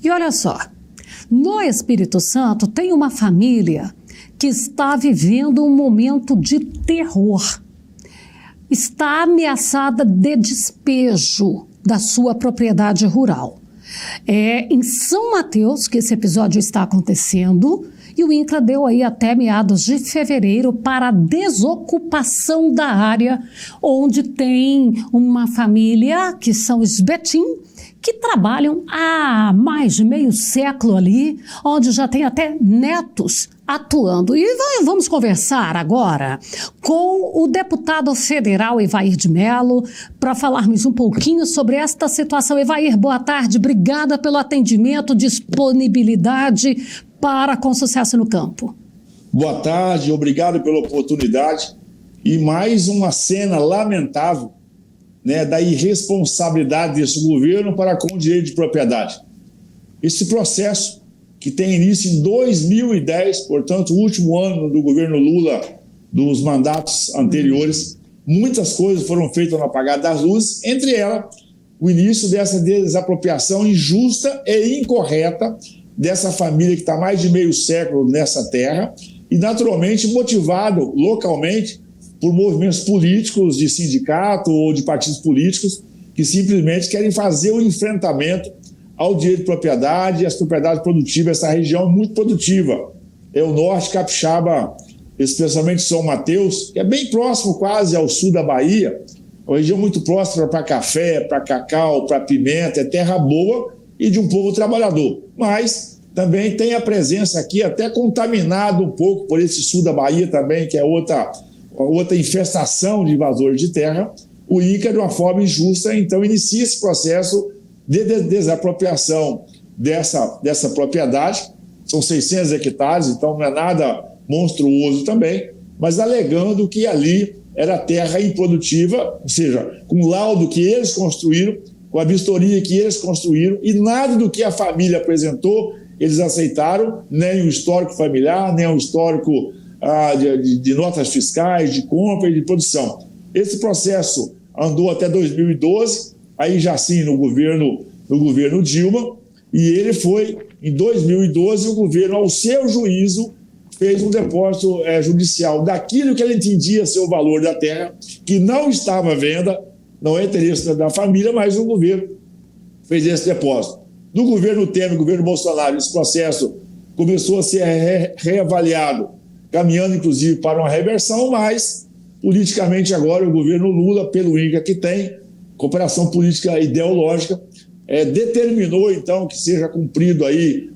E olha só, no Espírito Santo tem uma família que está vivendo um momento de terror. Está ameaçada de despejo da sua propriedade rural. É em São Mateus que esse episódio está acontecendo e o INCRA deu aí até meados de fevereiro para a desocupação da área onde tem uma família, que são os Betim, que trabalham há mais de meio século ali, onde já tem até netos atuando. E vamos conversar agora com o deputado federal Evair de Mello para falarmos um pouquinho sobre esta situação. Evair, boa tarde, obrigada pelo atendimento, disponibilidade para com sucesso no campo. Boa tarde, obrigado pela oportunidade. E mais uma cena lamentável, né, da irresponsabilidade desse governo para com o direito de propriedade. Esse processo, que tem início em 2010, portanto, o último ano do governo Lula, dos mandatos anteriores, muitas coisas foram feitas no apagar das luzes, entre elas, o início dessa desapropriação injusta e incorreta dessa família que está há mais de meio século nessa terra e, naturalmente, motivado localmente por movimentos políticos de sindicato ou de partidos políticos que simplesmente querem fazer o enfrentamento ao direito de propriedade e às propriedades produtivas. Essa região é muito produtiva. É o norte capixaba, especialmente São Mateus, que é bem próximo quase ao sul da Bahia, uma região muito próxima para café, para cacau, para pimenta, é terra boa e de um povo trabalhador. Mas também tem a presença aqui, até contaminado um pouco por esse sul da Bahia também, que é outra infestação de invasores de terra. O INCRA, de uma forma injusta, então inicia esse processo de desapropriação dessa propriedade. São 600 hectares, então não é nada monstruoso também, mas alegando que ali era terra improdutiva, ou seja, com laudo que eles construíram, com a vistoria que eles construíram, e nada do que a família apresentou eles aceitaram, nem o histórico familiar, nem o histórico de notas fiscais, de compra e de produção. Esse processo andou até 2012, aí já sim no governo Dilma, e ele foi, em 2012, o governo, ao seu juízo, fez um depósito judicial daquilo que ele entendia ser o valor da terra, que não estava à venda, não é interesse da família, mas o governo fez esse depósito. No governo Temer, governo Bolsonaro, esse processo começou a ser reavaliado, caminhando inclusive para uma reversão, mas politicamente agora o governo Lula, pelo INCRA que tem, cooperação política ideológica, determinou então que seja cumprido aí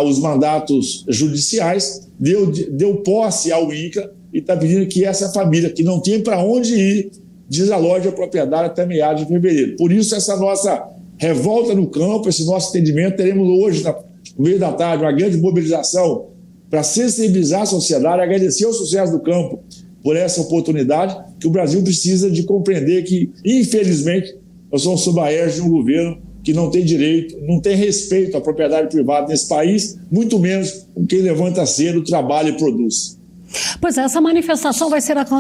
os mandatos judiciais, deu posse ao INCRA e está pedindo que essa família, que não tem para onde ir, desaloje a propriedade até meados de fevereiro. Por isso essa nossa revolta no campo, esse nosso atendimento, teremos hoje, no meio da tarde, uma grande mobilização para sensibilizar a sociedade, agradecer o sucesso do campo por essa oportunidade, que o Brasil precisa de compreender que, infelizmente, nós somos sob a égide de um governo que não tem direito, não tem respeito à propriedade privada nesse país, muito menos com quem levanta cedo, trabalha e produz. Pois é, essa manifestação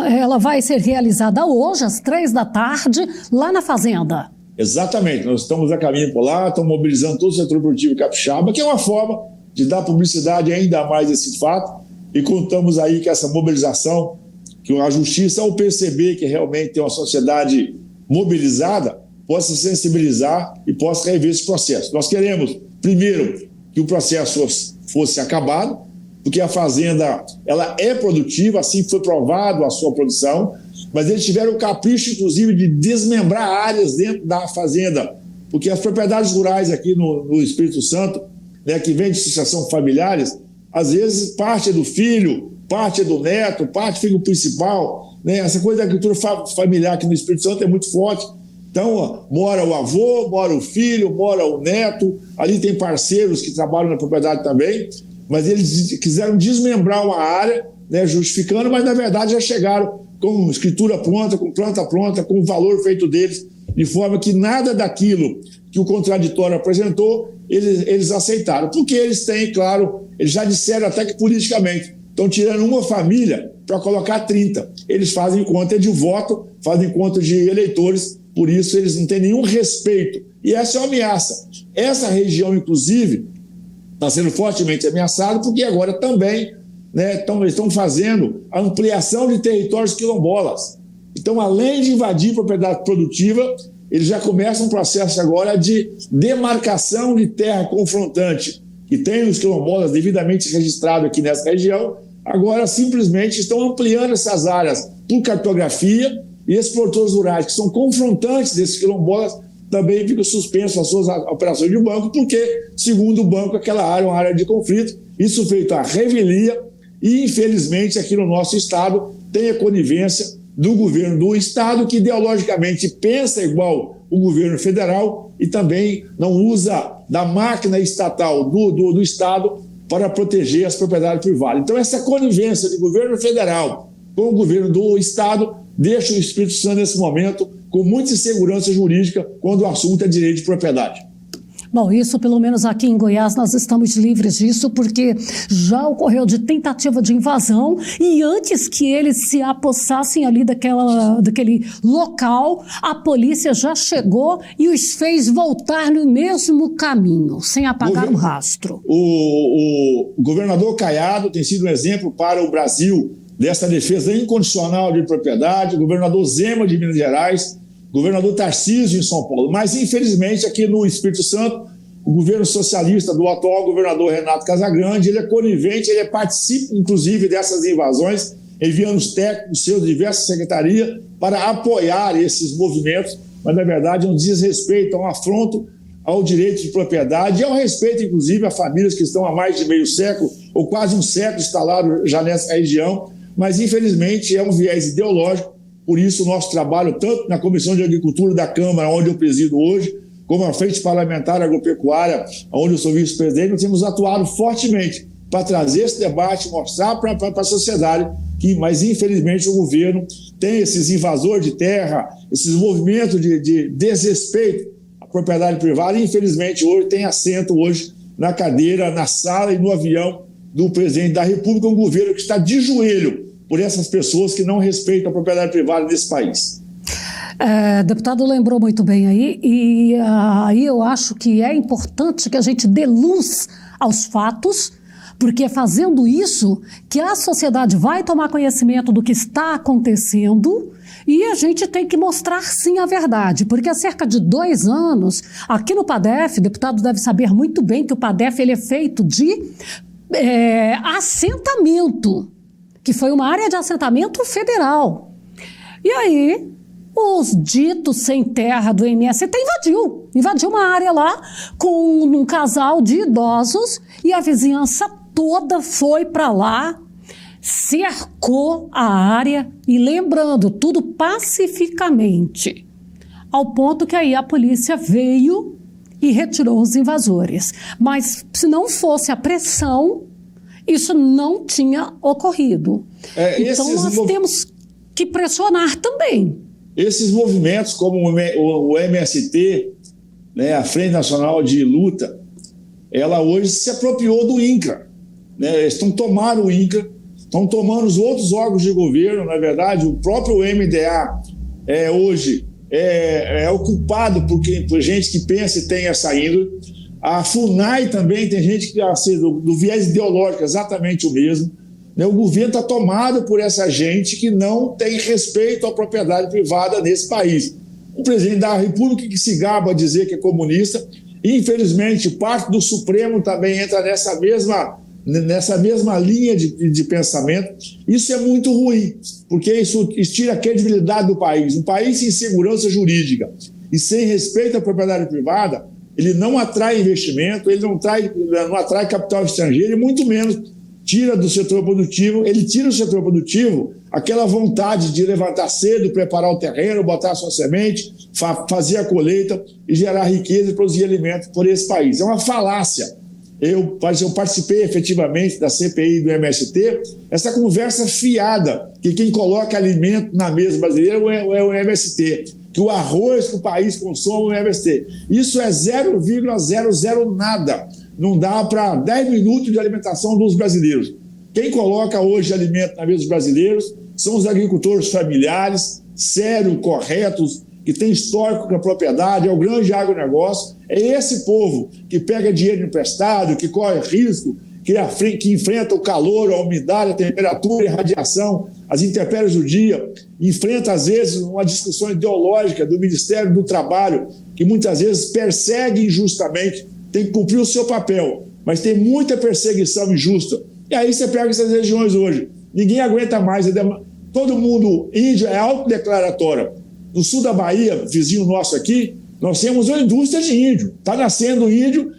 ela vai ser realizada hoje, às 15h, lá na Fazenda. Exatamente, nós estamos a caminho por lá, estamos mobilizando todo o setor produtivo capixaba, que é uma forma de dar publicidade ainda mais a esse fato, e contamos aí que essa mobilização, que a justiça, ao perceber que realmente tem uma sociedade mobilizada, possa sensibilizar e possa rever esse processo. Nós queremos, primeiro, que o processo fosse acabado, porque a fazenda ela é produtiva, assim foi provado a sua produção, mas eles tiveram o capricho, inclusive, de desmembrar áreas dentro da fazenda, porque as propriedades rurais aqui no Espírito Santo, né, que vem de sucessão familiares, às vezes parte é do filho, parte é do neto, parte fica o principal, né? Essa coisa da agricultura familiar aqui no Espírito Santo é muito forte. Então, mora o avô, mora o filho, mora o neto, ali tem parceiros que trabalham na propriedade também, mas eles quiseram desmembrar uma área, né, justificando, mas na verdade já chegaram com escritura pronta, com planta pronta, com o valor feito deles, de forma que nada daquilo que o contraditório apresentou, eles aceitaram. Porque eles têm, claro, eles já disseram até que politicamente estão tirando uma família para colocar 30. Eles fazem conta de voto, fazem conta de eleitores, por isso eles não têm nenhum respeito E essa é uma ameaça. Essa região, inclusive, está sendo fortemente ameaçada porque agora também, né, estão fazendo a ampliação de territórios quilombolas. Então, além de invadir propriedade produtiva, eles já começam um processo agora de demarcação de terra confrontante, que tem os quilombolas devidamente registrados aqui nessa região, agora simplesmente estão ampliando essas áreas por cartografia, e esses produtores rurais que são confrontantes desses quilombolas também ficam suspensos as suas operações de banco, porque, segundo o banco, aquela área é uma área de conflito, isso feito à revelia, e infelizmente aqui no nosso estado tem a conivência do governo do estado, que ideologicamente pensa igual o governo federal e também não usa da máquina estatal do estado para proteger as propriedades privadas. Então essa conivência do governo federal com o governo do estado deixa o Espírito Santo nesse momento com muita insegurança jurídica quando o assunto é direito de propriedade. Bom, isso pelo menos aqui em Goiás nós estamos livres disso, porque já ocorreu de tentativa de invasão e antes que eles se apossassem ali daquele local, a polícia já chegou e os fez voltar no mesmo caminho, sem apagar o rastro. O governador Caiado tem sido um exemplo para o Brasil dessa defesa incondicional de propriedade, o governador Zema de Minas Gerais, governador Tarcísio em São Paulo. Mas, infelizmente, aqui no Espírito Santo, o governo socialista do atual governador Renato Casagrande, ele é conivente, ele participa, inclusive, dessas invasões, enviando os técnicos seus de diversas secretarias para apoiar esses movimentos, mas, na verdade, é um desrespeito, é um afronto ao direito de propriedade e ao respeito, inclusive, a famílias que estão há mais de meio século ou quase um século instalados já nessa região, mas, infelizmente, é um viés ideológico. Por isso, o nosso trabalho, tanto na Comissão de Agricultura da Câmara, onde eu presido hoje, como a Frente Parlamentar Agropecuária, onde eu sou vice-presidente, nós temos atuado fortemente para trazer esse debate, mostrar para a sociedade que, mas infelizmente, o governo tem esses invasores de terra, esses movimentos de desrespeito à propriedade privada, e infelizmente hoje tem assento hoje na cadeira, na sala e no avião do presidente da República, um governo que está de joelho por essas pessoas que não respeitam a propriedade privada desse país. Deputado lembrou muito bem aí, e aí eu acho que é importante que a gente dê luz aos fatos, porque é fazendo isso que a sociedade vai tomar conhecimento do que está acontecendo e a gente tem que mostrar sim a verdade, porque há cerca de 2 anos, aqui no PADEF, o deputado deve saber muito bem que o PADEF ele é feito de assentamento, que foi uma área de assentamento federal. E aí, os ditos sem terra do MST invadiu uma área lá com um casal de idosos e a vizinhança toda foi para lá, cercou a área e, lembrando, tudo pacificamente, ao ponto que aí a polícia veio e retirou os invasores. Mas se não fosse a pressão, isso não tinha ocorrido. Então nós temos que pressionar também. Esses movimentos como o MST, né, a Frente Nacional de Luta, ela hoje se apropriou do INCRA. Né, eles tomaram o INCRA, estão tomando os outros órgãos de governo. Na verdade, o próprio MDA hoje é ocupado por gente que pensa e tem essa índole. A FUNAI também tem gente que do viés ideológico exatamente o mesmo. Né? O governo está tomado por essa gente que não tem respeito à propriedade privada nesse país. O presidente da República que se gaba a dizer que é comunista, infelizmente parte do Supremo também entra nessa mesma linha de pensamento. Isso é muito ruim, porque isso tira a credibilidade do país. Um país sem segurança jurídica e sem respeito à propriedade privada, ele não atrai investimento, ele não atrai capital estrangeiro e muito menos tira do setor produtivo. Ele tira do setor produtivo aquela vontade de levantar cedo, preparar o terreno, botar a sua semente, fazer a colheita e gerar riqueza e produzir alimentos por esse país. É uma falácia. Eu participei efetivamente da CPI do MST, essa conversa fiada, que quem coloca alimento na mesa brasileira é o MST, que o arroz que o país consome é o MST. Isso é 0,00 nada. Não dá para 10 minutos de alimentação dos brasileiros. Quem coloca hoje alimento na mesa dos brasileiros são os agricultores familiares, sérios, corretos, que tem histórico com a propriedade, é o grande agronegócio, é esse povo que pega dinheiro emprestado, que corre risco, que enfrenta o calor, a umidade, a temperatura, a radiação, as intempéries do dia, enfrenta, às vezes, uma discussão ideológica do Ministério do Trabalho, que muitas vezes persegue injustamente, tem que cumprir o seu papel, mas tem muita perseguição injusta. E aí você pega essas regiões hoje, ninguém aguenta mais, todo mundo índio é autodeclaratório. No sul da Bahia, vizinho nosso aqui, nós temos uma indústria de índio. Está nascendo índio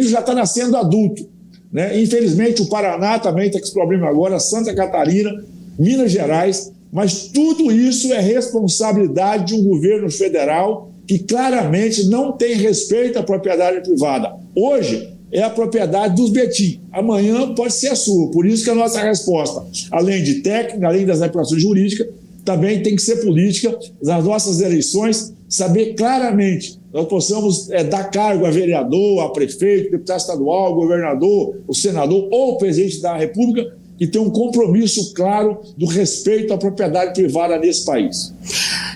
já está nascendo adulto. Né? Infelizmente, o Paraná também está com esse problema agora, Santa Catarina, Minas Gerais, mas tudo isso é responsabilidade de um governo federal que claramente não tem respeito à propriedade privada. Hoje é a propriedade dos Betim, amanhã pode ser a sua. Por isso que a nossa resposta, além de técnica, além das aplicações jurídicas, também tem que ser política, nas nossas eleições, saber claramente, nós possamos dar cargo a vereador, a prefeito, deputado estadual, governador, o senador ou o presidente da República, que tem um compromisso claro do respeito à propriedade privada nesse país.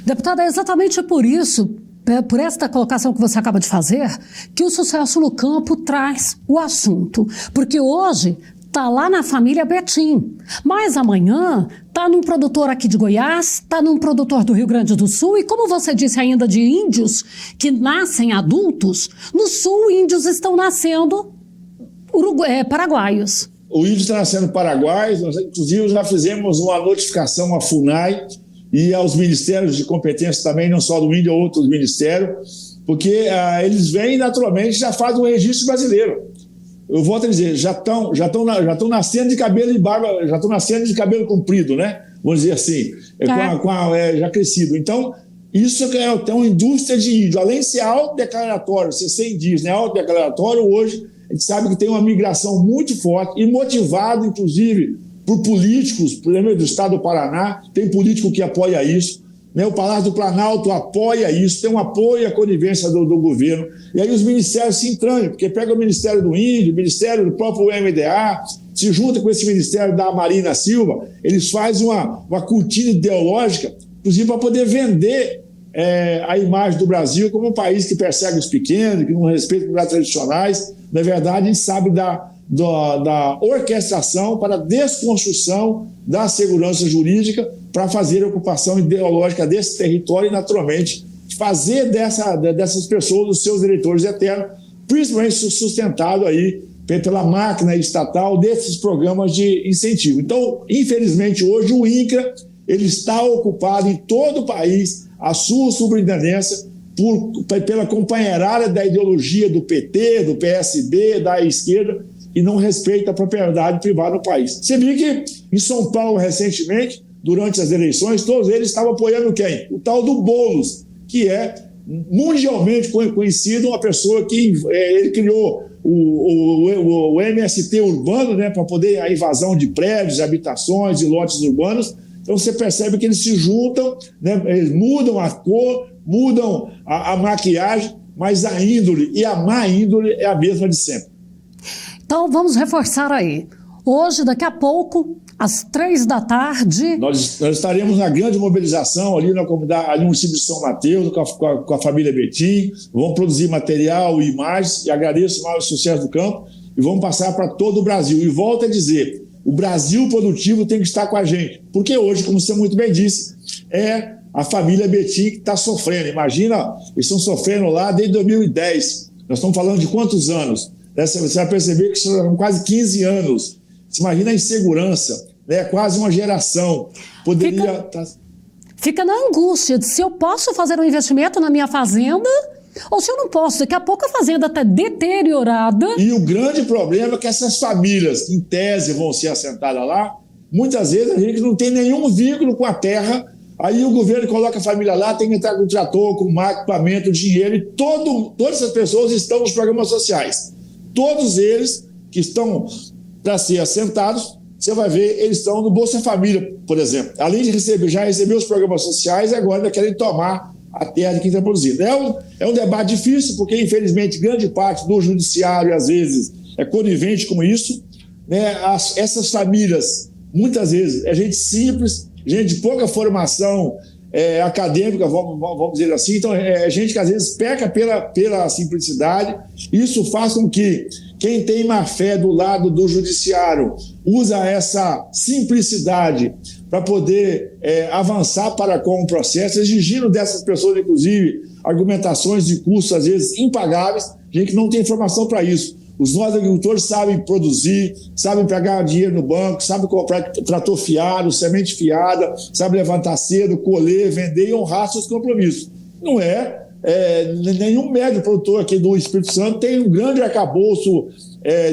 Deputada, é exatamente por isso, por esta colocação que você acaba de fazer, que o Sucesso no Campo traz o assunto. Porque hoje está lá na família Betim, mas amanhã está num produtor aqui de Goiás, está num produtor do Rio Grande do Sul, e como você disse ainda de índios que nascem adultos, no Sul índios estão nascendo paraguaios. O índio está nascendo paraguaios, nós inclusive já fizemos uma notificação à FUNAI e aos ministérios de competência também, não só do índio, outros ministérios, porque eles vêm naturalmente, já fazem um registro brasileiro. Eu volto a dizer, já estão nascendo de cabelo e barba, já estão nascendo de cabelo comprido, né? Vamos dizer assim, já crescido. Então, isso é uma indústria de índio. Além de ser autodeclaratório, ser indígena, é autodeclaratório, hoje a gente sabe que tem uma migração muito forte e motivado, inclusive, por políticos, por exemplo, do estado do Paraná, tem político que apoia isso. Né? O Palácio do Planalto apoia isso, tem um apoio à conivência do governo. E aí os ministérios se entranham, porque pega o Ministério do Índio, o Ministério do próprio MDA, se junta com esse Ministério da Marina Silva, eles fazem uma cortina ideológica, inclusive para poder vender a imagem do Brasil como um país que persegue os pequenos, que não respeita os tradicionais. Na verdade, a gente sabe da orquestração para a desconstrução da segurança jurídica para fazer a ocupação ideológica desse território e, naturalmente, fazer dessas pessoas os seus eleitores eternos, principalmente sustentado aí pela máquina estatal desses programas de incentivo. Então, infelizmente, hoje o INCRA ele está ocupado em todo o país, a sua superintendência, pela companheirada da ideologia do PT, do PSB, da esquerda, e não respeita a propriedade privada no país. Você viu que em São Paulo, recentemente, durante as eleições, todos eles estavam apoiando quem? O tal do Boulos, que é mundialmente conhecido, uma pessoa que ele criou o MST urbano, né, para poder a invasão de prédios, habitações e lotes urbanos. Então você percebe que eles se juntam, né, eles mudam a cor, mudam a maquiagem, mas a índole e a má índole é a mesma de sempre. Então vamos reforçar aí. Hoje, daqui a pouco, às 15h, nós estaremos na grande mobilização ali na comunidade, ali no município de São Mateus, com a família Betim. Vamos produzir material e imagens, e agradeço mais o Sucesso do Campo, e vamos passar para todo o Brasil. E volto a dizer, o Brasil produtivo tem que estar com a gente, porque hoje, como você muito bem disse, é a família Betim que está sofrendo. Imagina, eles estão sofrendo lá desde 2010. Nós estamos falando de quantos anos? Você vai perceber que são quase 15 anos. Você imagina a insegurança, né? Quase uma geração. Fica na angústia de se eu posso fazer um investimento na minha fazenda ou se eu não posso. Daqui a pouco a fazenda está deteriorada. E o grande problema é que essas famílias, que em tese vão ser assentadas lá, muitas vezes a gente não tem nenhum vínculo com a terra. Aí o governo coloca a família lá, tem que entrar com trator, com equipamento, dinheiro, e todas essas pessoas estão nos programas sociais. Todos eles que estão para ser assentados, você vai ver, eles estão no Bolsa Família, por exemplo. Além de já receber os programas sociais, agora ainda querem tomar a terra de quem está produzindo. É um debate difícil, porque, infelizmente, grande parte do judiciário, às vezes, é conivente com isso. Né? Essas famílias, muitas vezes, é gente simples, gente de pouca formação acadêmica, vamos dizer assim. Então, é gente que às vezes peca pela simplicidade. Isso faz com que quem tem má fé do lado do judiciário usa essa simplicidade para poder avançar para com o processo, exigindo dessas pessoas, inclusive, argumentações de custos, às vezes, impagáveis, gente que não tem informação para isso. Os nossos agricultores sabem produzir, sabem pegar dinheiro no banco, sabem comprar trator fiado, semente fiada, sabem levantar cedo, colher, vender e honrar seus compromissos. Não nenhum médio produtor aqui do Espírito Santo tem um grande arcabouço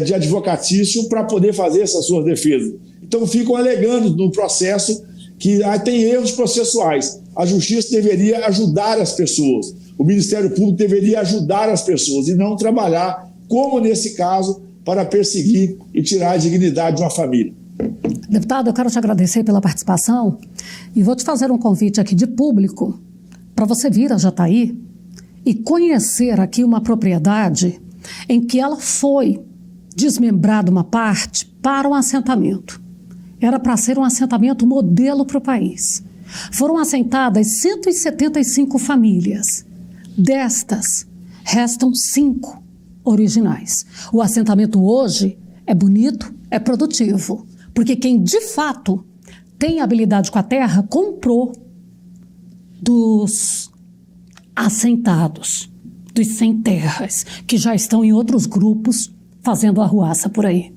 de advocatício para poder fazer essas suas defesas. Então ficam alegando no processo que tem erros processuais. A justiça deveria ajudar as pessoas, o Ministério Público deveria ajudar as pessoas e não trabalhar, como nesse caso, para perseguir e tirar a dignidade de uma família. Deputado, eu quero te agradecer pela participação e vou te fazer um convite aqui de público para você vir a Jataí e conhecer aqui uma propriedade em que ela foi desmembrada uma parte para um assentamento. Era para ser um assentamento modelo para o país. Foram assentadas 175 famílias. Destas, restam 5 originais. O assentamento hoje é bonito, é produtivo, porque quem de fato tem habilidade com a terra comprou dos assentados, dos sem terras, que já estão em outros grupos fazendo arruaça por aí.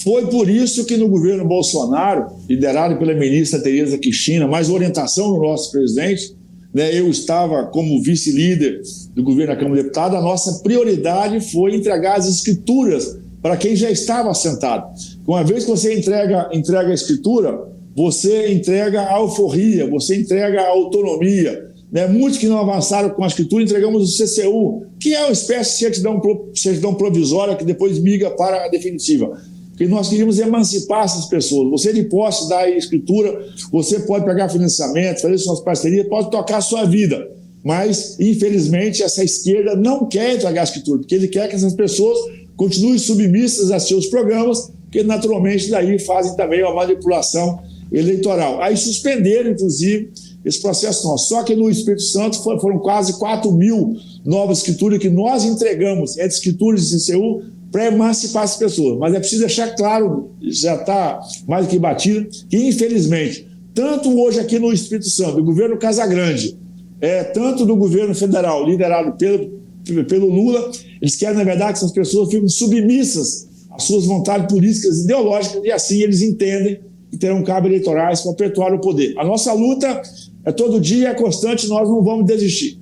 Foi por isso que no governo Bolsonaro, liderado pela ministra Tereza Cristina, mais orientação do nosso presidente, eu estava como vice-líder do governo da Câmara de Deputados, a nossa prioridade foi entregar as escrituras para quem já estava assentado. Uma vez que você entrega a escritura, você entrega a alforria, você entrega a autonomia. Muitos que não avançaram com a escritura, entregamos o CCU, que é uma espécie de certidão provisória que depois migra para a definitiva. Porque nós queríamos emancipar essas pessoas. Você de posse da escritura, você pode pegar financiamento, fazer suas parcerias, pode tocar a sua vida. Mas, infelizmente, essa esquerda não quer entregar a escritura, porque ele quer que essas pessoas continuem submissas a seus programas, que naturalmente daí fazem também uma manipulação eleitoral. Aí suspenderam, inclusive, esse processo nosso. Só que no Espírito Santo foram quase 4.000 novas escrituras que nós entregamos, entre escrituras de CCU, para emancipar as pessoas. Mas é preciso deixar claro, já está mais do que batido, que infelizmente, tanto hoje aqui no Espírito Santo, do governo Casagrande, tanto do governo federal, liderado pelo Lula, eles querem, na verdade, que essas pessoas fiquem submissas às suas vontades políticas e ideológicas, e assim eles entendem que terão cabo eleitorais para perpetuar o poder. A nossa luta é todo dia, é constante, nós não vamos desistir.